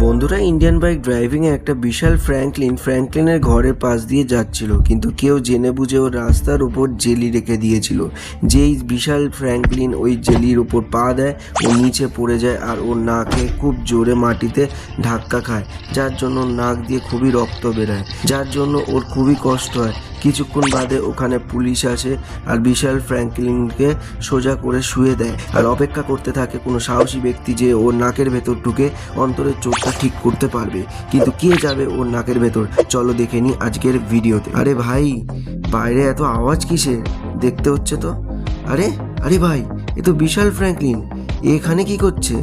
বন্ধুরা Indian bike ড্রাইভিংয়ে একটা বিশাল ফ্র্যাঙ্কলিনের ঘরের পাশ দিয়ে যাচ্ছিল, কিন্তু কেউ জেনে বুঝে ওর রাস্তার উপর জেলি রেখে দিয়েছিল। যেই বিশাল ফ্র্যাঙ্কলিন ওই জেলির উপর পা দেয়, ও নিচে পড়ে যায় আর ওর নাকে খুব জোরে মাটিতে ধাক্কা খায়, যার জন্য নাক দিয়ে খুবই রক্ত বেরোয়, যার জন্য ওর খুবই কষ্ট হয়। কিছুক্ষণ বাদে ওখানে পুলিশ আসে আর বিশাল ফ্র্যাঙ্কলিনকে সোজা করে শুয়ে দেয় আর অপেক্ষা করতে থাকে কোনো সাহসী ব্যক্তি যে ওর নাকের ভেতর ঢুকে অন্তরের চোটটা ঠিক করতে পারবে। কিন্তু কে যাবে ওর নাকের ভেতর? চলো দেখে নি আজকের ভিডিওতে। আরে ভাই, বাইরে এত আওয়াজ কিসের? দেখতে হচ্ছে তো। আরে আরে ভাই, এ তো বিশাল ফ্র্যাঙ্কলিন, এখানে কি করছে?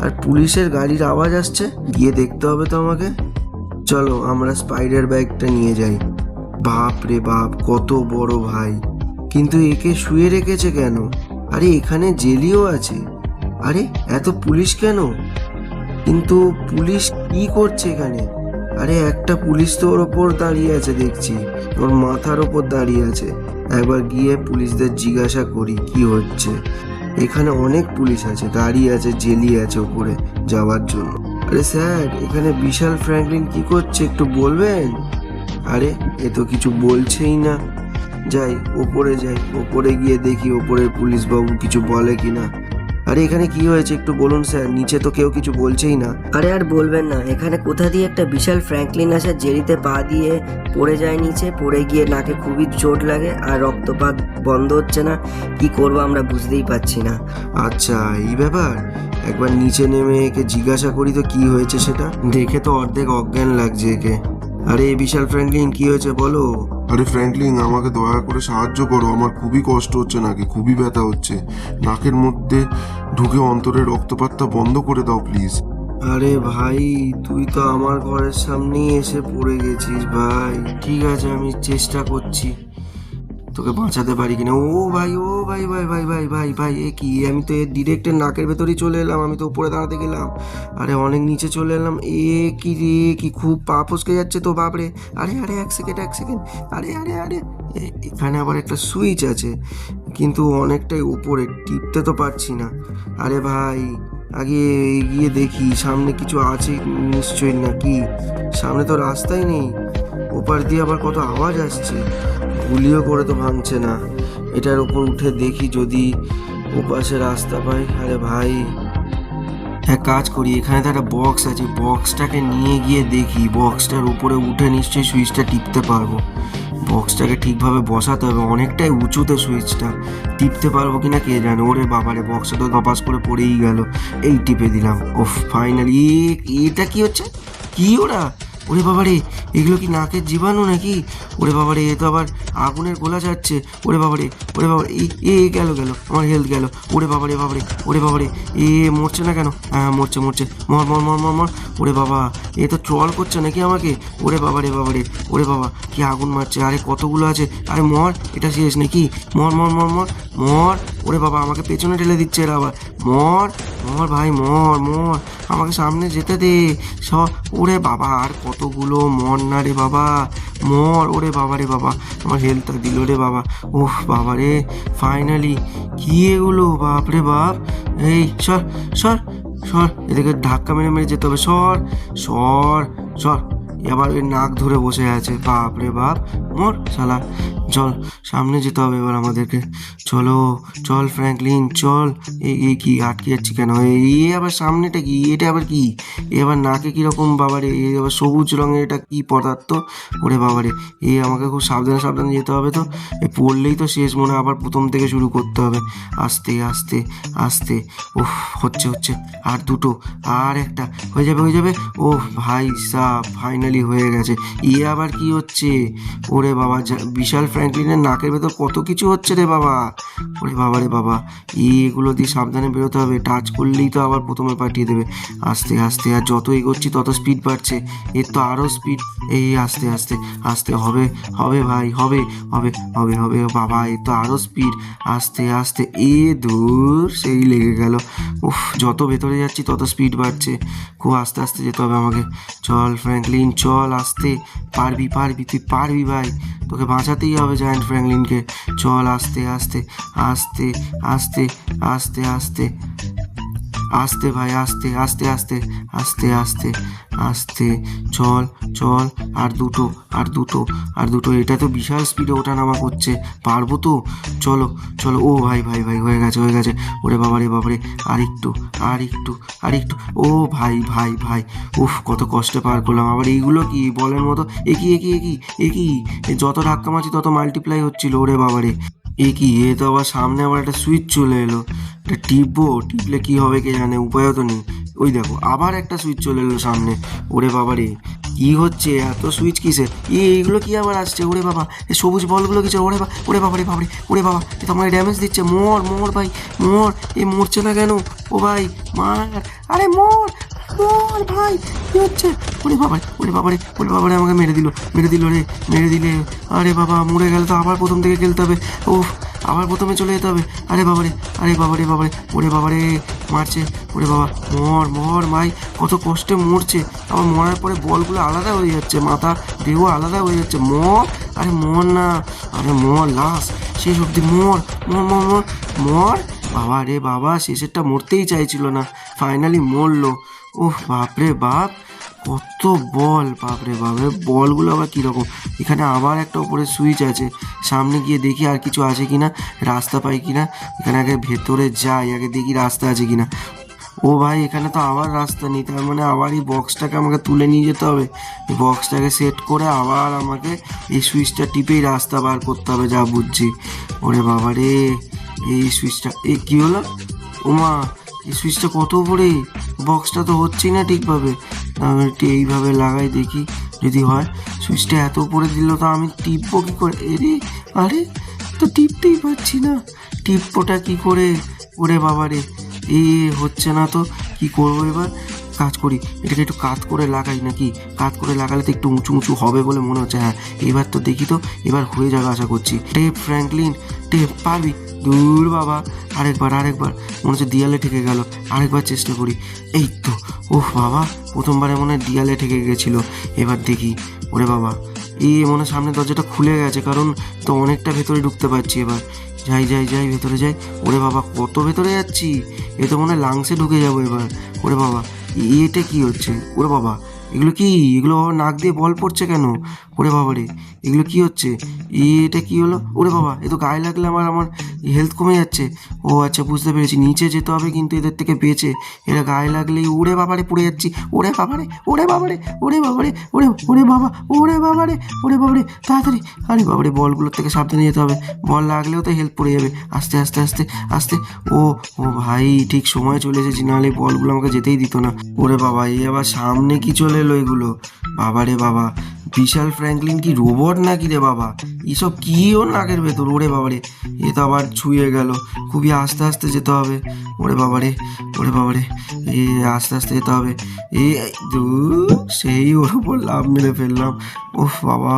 আর পুলিশের গাড়ির আওয়াজ আসছে, গিয়ে দেখতে হবে তো আমাকে। চলো আমরা স্পাইডার ব্যাগটা নিয়ে যাই। বাপ রে বাপ, কত বড় ভাই! কিন্তু একে শুয়ে রেখেছে কেন? আরে এখানে জেলিও আছে। আরে এত পুলিশ কেন? কিন্তু পুলিশ কি করছে এখানে? আরে একটা পুলিশ তো ওর ওপর দাঁড়িয়ে আছে, দেখছি ওর মাথার ওপর দাঁড়িয়ে আছে। একবার গিয়ে পুলিশদের জিজ্ঞাসা করি কি হচ্ছে। এখানে অনেক পুলিশ আছে, গাড়ি আছে, জেলি আছে উপরে যাওয়ার জন্য। আরে স্যার, এখানে বিশাল ফ্র্যাঙ্কলিন কি করছে একটু বলবেন? আরে এ তো কিছু বলছেই না। যাই ওপরে, যাই ওপরে গিয়ে দেখি ওপরের পুলিশ বাবু কিছু বলে কিনা। আরে এখানে কি হয়েছে একটু বলুন স্যার, নিচে তো কেউ কিছু বলছেই না। আরে আর বলবেন না, এখানে কোথা দিয়ে একটা বিশাল ফ্র্যাঙ্কলিন আসে, জেরিতে পা দিয়ে পড়ে যায় নিচে, পড়ে গিয়ে নাকে খুবই চোট লাগে আর রক্তপাত বন্ধ হচ্ছে না। কি করব আমরা বুঝতেই পারছি না। আচ্ছা এই ব্যাপার, একবার নিচে নেমে একে জিজ্ঞাসা করি তো কি হয়েছে সেটা। দেখে তো অর্ধেক অজ্ঞান লাগছে একে। আরে বিশাল ফ্র্যাঙ্কলিন কি হয়েছে বলো? আরে ফ্র্যাঙ্কলিন, আমাকে দয়া করে সাহায্য করো, আমার খুবই কষ্ট হচ্ছে, নাকে খুবই ব্যথা হচ্ছে, নাকের মধ্যে ঢুকে অন্তরে রক্তপাতটা বন্ধ করে দাও প্লিজ। আরে ভাই, তুই তো আমার ঘরের সামনেই এসে পড়ে গেছিস ভাই। ঠিক আছে, আমি চেষ্টা করছি তোকে বাঁচাতে পারি কিনা। ও ভাই, ও ভাই ভাই ভাই ভাই ভাই ভাই, এ কি? আমি তো এর ডিরেক্ট নাকের ভেতরেই চলে এলাম, আমি তো উপরে দাঁড়াতে গেলাম। আরে অনেক নিচে চলে এলাম। এ কি রে, কি খুব পা ফসকে যাচ্ছে তো বাপরে। আরে আরে এক সেকেন্ড এক সেকেন্ড, আরে আরে আরে, এখানে আবার একটা সুইচ আছে, কিন্তু অনেকটাই উপরে, টিপতে তো পারছি না। আরে ভাই, আগে এগিয়ে দেখি সামনে কিছু আছে নিশ্চয়ই, নাকি সামনে তো রাস্তাই নেই। ওপার দিয়ে আবার কত আওয়াজ আসছে, গুলিও করে তো ভাঙছে না। এটার উপর উঠে দেখি যদি ওপাশে রাস্তা পাই। আরে ভাই, এক কাজ করি, এখানে তো একটা বক্স আছে, বক্সটাকে নিয়ে গিয়ে দেখি বক্সটার উপরে উঠে নিশ্চয়ই সুইচটা টিপতে পারবো। বক্সটাকে ঠিকভাবে বসাতে হবে, অনেকটাই উঁচুতে সুইচটা, টিপতে পারবো কিনা কে জানে। ওরে বাবারে, বক্সটা তো ধপাস করে পড়েই গেল। এই টিপে দিলাম, ওফ ফাইনালি। এটা কি হচ্ছে? কি ওরা? ওরে বাবারে, এগুলো কি নাকের জীবাণু নাকি? ওরে বাবারে, এ তো আবার আগুনের গোলা যাচ্ছে। ওরে বাবারে, ওরে বাবারে, এ গেল গেল, আমার হেলথ গেল। ওরে বাবারে বাবারে, ওরে বাবারে, এ মরছে না কেন? হ্যাঁ মরছে মরছে, মর মর মর মর মর। ওরে বাবা, এ তো ট্রল করছে নাকি আমাকে? ওরে বাবারে বাবারে, ওরে বাবা কি আগুন মারছে। আরে কতগুলো আছে, আরে মর, এটা শেষ নাকি? মর মর মর মর মর। ওরে বাবা, আমাকে পেছনে ঠেলে দিচ্ছে এরা আবার। মর মর ভাই, মর মর, আমাকে সামনে যেতে দে সব। ওরে বাবা, আর কতগুলো, মর না রে বাবা, মর। ওরে বাবা রে বাবা, আমার হেলথটা দিল রে বাবা। ওহ বাবা রে, ফাইনালি। কি এগুলো, বাপ রে বাপ। এই সর সর সর, এদিকে ধাক্কা মেরে মেরে যেতে হবে। সর সর সর, এবার ওই নাক ধরে বসে আছে, বাপ রে বাপ। মর শালা, চল সামনে যেতে হবে এবার আমাদেরকে। চলো চল ফ্র্যাঙ্কলিন চল। এই কি আটকে যাচ্ছি কেন? এই আবার সামনেটা কি? এটা আবার কি? এবার নাকে কিরকম বাবারে, এ আবার সবুজ রঙের, এটা কি পদার্থ? ওরে বাবারে, আমাকে খুব সাবধানে সাবধানে যেতে হবে তো। পড়লেই তো শেষ, মনে হয় আবার প্রথম থেকে শুরু করতে হবে। আস্তে আস্তে আস্তে, ওহ হচ্ছে হচ্ছে, আর দুটো, আর একটা, হয়ে যাবে হয়ে যাবে। ও ভাই সাহ, ফাইনালি হয়ে গেছে। আবার কি হচ্ছে? ওরে বাবা, বিশাল ফ্র্যাঙ্কলিনের নাকের ভেতর কত কিছু হচ্ছে রে বাবা। ওরে বাবা রে বাবা, এগুলো দিয়ে সাবধানে বেরোতে হবে, টাচ করলেই তো আবার প্রথমে পাঠিয়ে দেবে। আস্তে আস্তে, আর যত এগোচ্ছি তত স্পিড বাড়ছে, এর তো আরও স্পিড। আস্তে আস্তে আস্তে, হবে হবে ভাই, হবে হবে হবে হবে, বাবা এর তো আরও স্পিড। আস্তে আস্তে, দূর, সেই লেগে গেল। উফ, যত ভেতরে যাচ্ছি তত স্পিড বাড়ছে, খুব আস্তে আস্তে যেতে হবে আমাকে। চল ফ্র্যাঙ্কলিন চল, আস্তে, পারবি পারবি, তুই পারবি ভাই, তোকে বাঁচাতেই হবে জায়ান্ট ফ্র্যাঙ্কলিনকে। চল আস্তে আস্তে আস্তে আস্তে আস্তে আস্তে, আস্তে ভাই, আস্তে আস্তে আস্তে আস্তে আস্তে আস্তে, চল চল, আর দুটো আর দুটো আর দুটো। এটা তো বিশাল স্পিডে ওঠা নামা করছে, পারবো তো? চলো চলো। ও ভাই ভাই ভাই, হয়ে গেছে হয়ে গেছে। ওরে বাবারে বাবারে, আর একটু আর একটু আর একটু। ও ভাই ভাই ভাই, উফ কত কষ্টে পার করলাম। আবার এইগুলো কি বলের মতো, একই একই একই একই, যত ধাক্কা মারছি তত মাল্টিপ্লাই হচ্ছিল। ওরে বাবারে, এ কি, এ তো আবার সামনে আবার একটা সুইচ চলে এলো। এটা টিপবো, টিপলে কি হবে কে জানে, উপায়ও তো নেই। ওই দেখো আবার একটা সুইচ চলে এলো সামনে। ওরে বাবারে, কি হচ্ছে, এত সুইচ কিসে? এইগুলো কি আবার আসছে? ওরে বাবা, এই সবুজ বলগুলো কিসে? ওরে বাবারে বাবারে, ওরে বাবা, এ তো আমাকে ড্যামেজ দিচ্ছে। মোর মোর ভাই মোর, এ মরছে না কেন? ও ভাই মার, আরে মোর মোর ভাই, কি হচ্ছে? ওরে বাবারে ওরে বাবারে ওরে বাবারে, আমাকে মেরে দিল রে, মেরে দিলে। আরে বাবা, মরে গেলে তো আবার প্রথম থেকে খেলতে হবে। ও, আবার প্রথমে চলে যেতে হবে। আরে বাবারে বাবারে, ওরে বাবারে, মারছে। ওরে বাবা, মর মর ভাই, কত কষ্টে মরছে। আবার মরার পরে বলগুলো আলাদা হয়ে যাচ্ছে, মাথা দেহ আলাদা হয়ে যাচ্ছে। মর, আরে মর না, আরে মর, লাশ শেষ অব্দি মর মর মর মর মর। বাবা রে বাবা, শেষেরটা মরতেই চাইছিল না, ফাইনালি মরলো। ওহ বাপরে বাপ, কত বল, বাপরে বাপরে, বলগুলো আবার কীরকম। এখানে আবার একটা উপরে সুইচ আছে, সামনে গিয়ে দেখি আর কিছু আছে কিনা, রাস্তা পাই কিনা। এখানে আগে ভেতরে যাই, আগে দেখি রাস্তা আছে কিনা। ও ভাই, এখানে তো আবার রাস্তা নেই, তার মানে আবার এই বক্সটাকে আমাকে তুলে নিয়ে যেতে হবে। এই বক্সটাকে সেট করে আবার আমাকে এই সুইচটা টিপেই রাস্তা বার করতে হবে, যা বুঝছি। ওরে বাবা রে, এই সুইচটা, এ কী হলো? ওমা, এই সুইচটা কত উপরে, বক্সটা তো হচ্ছেই না ঠিকভাবে। আমি একটু এইভাবে লাগাই দেখি যদি হয়। সুইচটা এত উপরে দিল তো আমি টিপবো কী করে? আরে তো টিপতেই পারছি না, টিপবোটা কী করে? ওরে বাবা রে, হচ্ছে না তো, কি করবো এবার? কাজ করি, এটাকে একটু কাত করে লাগাই নাকি? কাত করে লাগালে তো একটু উঁচু উঁচু হবে বলে মনে হচ্ছে। হ্যাঁ, এবার তো দেখি তো, এবার হয়ে যাবে আশা করছি। টেপ ফ্র্যাঙ্কলিন, টেপ, পারবি? দূর বাবা, আরেকবার মনে হচ্ছে দেয়ালে ঠেকে গেল। আরেকবার চেষ্টা করি। এই তো, ওহ বাবা, প্রথমবারে মনে হয় দেয়ালে ঠেকে গেছিলো। এবার দেখি। ওরে বাবা, মনে হয় সামনে দরজাটা খুলে গেছে, কারণ তো অনেকটা ভেতরে ঢুকতে পারছি এবার। যাই ভেতরে যাই। ওরে বাবা, কত ভেতরে যাচ্ছি, এ তো মনে হয় লাংসে ঢুকে যাবো এবার। ওরে বাবা, এটা কি হচ্ছে? ওরে বাবা, এগুলো কি? এগুলো নাক দিয়ে বল পড়ছে কেন? ওরে বাবা রে, এগুলো কি হচ্ছে? এটা কি হলো? ওরে বাবা, এ তো গায়ে লাগলে আমার হেলথ কমে যাচ্ছে। ও আচ্ছা, বুঝতে পেরেছি, নিচে যেতে হবে কিন্তু এদের থেকে বেঁচে। এরা গায়ে লাগলেই ওরে বাবারে পড়ে যাচ্ছি। ওরে বাবারে ওরে বাবারে ওরে বাবারে ওরে ওরে বাবা ওরে বাবারে ওরে বাবারে, তাড়াতাড়ি। আরে বাবারে, বলগুলোর থেকে সাবধানে যেতে হবে, বল লাগলেও তো হেল্প পড়ে যাবে। আস্তে আস্তে আস্তে আস্তে। ও ও ভাই, ঠিক সময় চলে এসেছি, নাহলে বলগুলো আমাকে যেতেই দিত না। ওরে বাবা, আবার সামনে কি চলে এলো এগুলো? বাবারে বাবা, বিশাল ফ্র্যাঙ্কলিন কি রোবট নাকি রে বাবা? এসব কি ওর নাকের ভেতর? ওরে বাবারে, এ তো আবার ছুঁয়ে গেল। খুবই আস্তে আস্তে যেতে হবে। ওরে বাবারে আস্তে আস্তে যেতে হবে। সেই ওর উপর লাভ মেরে ফেললাম। ওহ বাবা,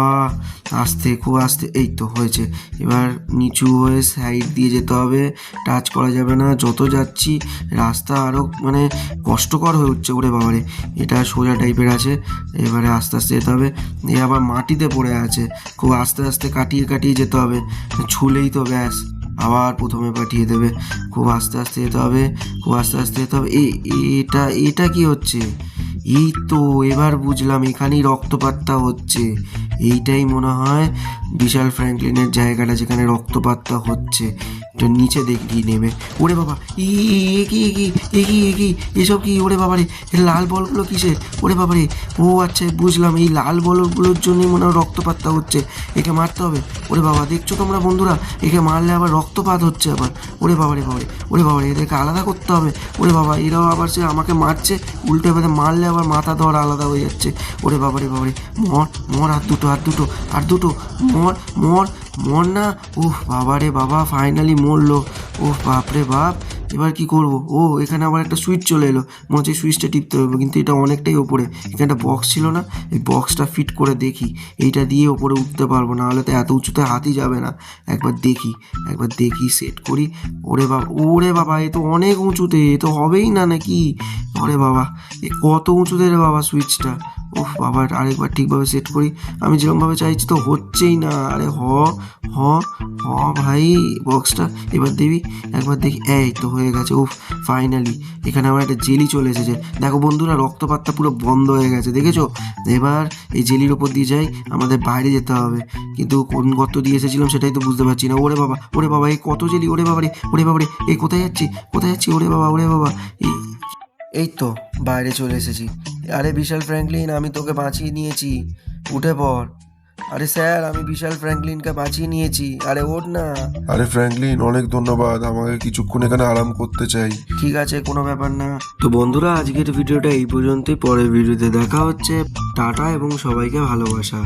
আস্তে, খুব আস্তে। এই তো হয়েছে। এবার নিচু হয়ে সাইড দিয়ে যেতে হবে, টাচ করা যাবে না। যত যাচ্ছি রাস্তা আরও মানে কষ্টকর হয়ে উঠছে। ওরে বাবারে, এটা সোজা টাইপের আছে, এবারে আস্তে আস্তে যেতে হবে। এ আবার মাটিতে পড়ে আছে, খুব আস্তে আস্তে কাটিয়ে যেতে হবে। ছুলেই তো ব্যাস, আবার প্রথমে পাঠিয়ে দেবে। খুব আস্তে আস্তে যেতে হবে, খুব আস্তে আস্তে যেতে হবে। এটা কি হচ্ছে? এই তো এবার বুঝলাম, এখানেই রক্তপাতটা হচ্ছে। এইটাই মনে হয় বিশাল ফ্র্যাঙ্কলিনের জায়গাটা, যেখানে রক্তপাতটা হচ্ছে। এটা নিচে দেখি নেমে। ওরে বাবা, কি এসব কি? ওরে বাবারে, লাল বলগুলো কিসের? ওরে বাবারে, ও আচ্ছা বুঝলাম, এই লাল বলগুলোর জন্যই মনে হয় রক্তপাতটা হচ্ছে। একে মারতে হবে। ওরে বাবা, দেখছো তোমরা বন্ধুরা, একে মারলে আবার রক্তপাত হচ্ছে আবার। ওরে বাবারে এদেরকে আলাদা করতে হবে। ওরে বাবা, এরাও আবার সে আমাকে মারছে, উল্টো এবারে মারলে আবার মাথা ধর আলাদা হয়ে যাচ্ছে। ওরে বাবারে মর, আর দুটো মর না। উফ বাবারে বাবা, ফাইনালি মরলো। উফ বাপরে বাপ, এবার কি করব? ও, এখানে আবার একটা সুইচ চলে এলো, মনে হচ্ছে সুইচটা টিপতে হবে, কিন্তু এটা অনেকটাই ওপরে। এখানে একটা বক্স ছিল না, এই বক্সটা ফিট করে দেখি, এইটা দিয়ে ওপরে উঠতে পারবো, না হলে তো এত উঁচুতে হাতই যাবে না। একবার দেখি সেট করি। ওরে বাবা, এ তো অনেক উঁচুতে, এ তো হবেই না নাকি? ওরে বাবা, এ কত উঁচুতে রে বাবা সুইচটা? উফ বাবা, আরেকবার ঠিকভাবে সেট করি। আমি যেরকমভাবে চাইছি তো হচ্ছেই না। আরে হ হ হ ভাই, বক্সটা এবার দেবি, একবার দেখি। এই তো হয়ে গেছে। উফ, ফাইনালি এখানে আমার একটা জেলি চলে এসেছে। দেখো বন্ধুরা, রক্তপাতটা পুরো বন্ধ হয়ে গেছে, দেখেছো? এবার এই জেলির ওপর দিয়ে যাই, আমাদের বাইরে যেতে হবে। কিন্তু কোন গর্ত দিয়ে এসেছিলাম সেটাই তো বুঝতে পারছি না। ওরে বাবা, ওরে বাবা, এই কত জেলি! ওরে বাবা রে, ওরে বাবা রে, এই কোথায় যাচ্ছি, কোথায় যাচ্ছি? ওরে বাবা, ওরে বাবা, এই তো বাইরে চলে এসেছি। আরে বিশাল ফ্র্যাঙ্কলিন, আমি তোকে বাঁচিয়ে নিয়েছি, উঠে পড়। আরে স্যার, আমি বিশাল ফ্র্যাঙ্কলিনকে বাঁচিয়ে নিয়েছি, আরে ওঠ না। আরে ফ্র্যাঙ্কলিন, অনেক ধন্যবাদ, আমাকে কিছুক্ষণ এখানে আরাম করতে চাই। ঠিক আছে, কোনো ব্যাপার না। তো বন্ধুরা, আজকের ভিডিওটা এই পর্যন্তই। পরের ভিডিওতে দেখা হচ্ছে। টাটা এবং সবাইকে ভালোবাসা।